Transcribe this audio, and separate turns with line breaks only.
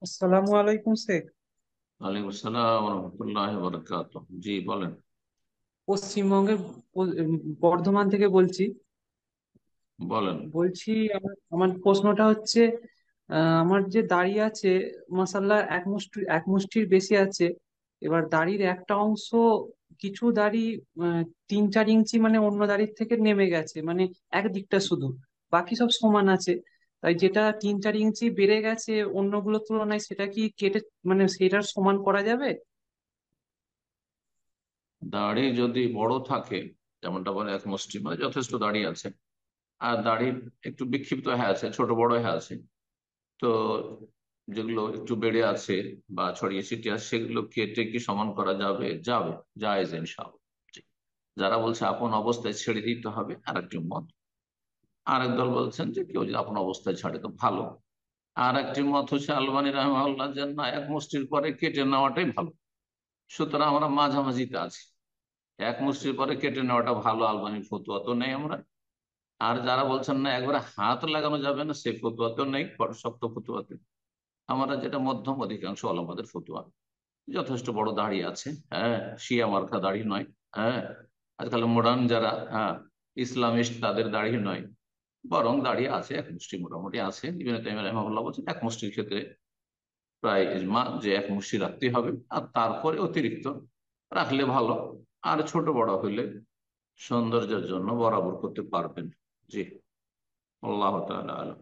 আসসালামু আলাইকুম শেখ।
ওয়ালাইকুম আসসালাম রহমতুল্লাহ বরকাত। জি বলেন।
পশ্চিমবঙ্গের বর্ধমান থেকে বলছি।
বলেন।
বলছি আমার আমার প্রশ্নটা হচ্ছে, আমার যে দাড়ি আছে, মাসাল্লাহ এক মুষ্টির বেশি আছে। এবার দাড়ির একটা অংশ, কিছু দাড়ি 3-4 ইঞ্চি মানে অন্য দাড়ির থেকে নেমে গেছে, মানে একদিকটা শুধু, বাকি সব সমান আছে। তাই যেটা 3-4 ইঞ্চি বেড়ে গেছে অন্যগুলোর তুলনায়, সেটা কি কেটে মানে সেটার সমান করা যাবে?
দাড়ি যদি বড় থাকে, যেমনটা বলে এক মুষ্টি মানে যথেষ্ট দাড়ি আছে, আর দাড়ি একটু বিক্ষিপ্ত হয়ে আছে, ছোট বড় হয়ে আছে, তো যেগুলো একটু বেড়ে আছে বা ছড়িয়ে ছিটিয়ে আছে সেগুলো কেটে কি সমান করা যাবে? যাবে, জায়েজ ইনশাআল্লাহ। জি। যারা বলছে আপন অবস্থায় ছেড়ে দিতে হবে আর একটি মত। আর একদল বলছেন যে কেউ যদি আপন অবস্থায় ছাড়ে তো ভালো। আর একটি মত হচ্ছে আলবানী রাহমাহুল্লাহ, যে না, এক মুষ্টির পরে কেটে নেওয়াটাই ভালো। সুতরাং আমরা মাঝামাঝিতে আছি, এক মুষ্টির পরে কেটে নেওয়াটা ভালো, আলবানির ফতুয়া তো নেই আমরা। আর যারা বলছেন না একবারে হাত লাগানো যাবে না, সে ফতুয়াতেও নেই, বড় শক্ত ফতুয়াতে। আমরা যেটা মধ্যম অধিকাংশ ওলামাদের ফতুয়া, যথেষ্ট বড় দাড়ি আছে, হ্যাঁ, শিয়া মার্কা দাড়ি নয়, হ্যাঁ, আজকাল মডার্ন যারা, হ্যাঁ, ইসলামিস্ট, তাদের দাড়ি নয়, বরং দাঁড়িয়ে আছে, এক মুষ্টি মোটামুটি আছে। ইবনে তাইমিয়া রাহিমাহুল্লাহ বলছেন এক মুষ্টির ক্ষেত্রে প্রায় ইজমা যে এক মুষ্টি রাখতে হবে, আর তারপরে অতিরিক্ত রাখলে ভালো। আর ছোট বড় হইলে সৌন্দর্যের জন্য বরাবর করতে পারবেন। জি। আল্লাহ তাআলা আলাম।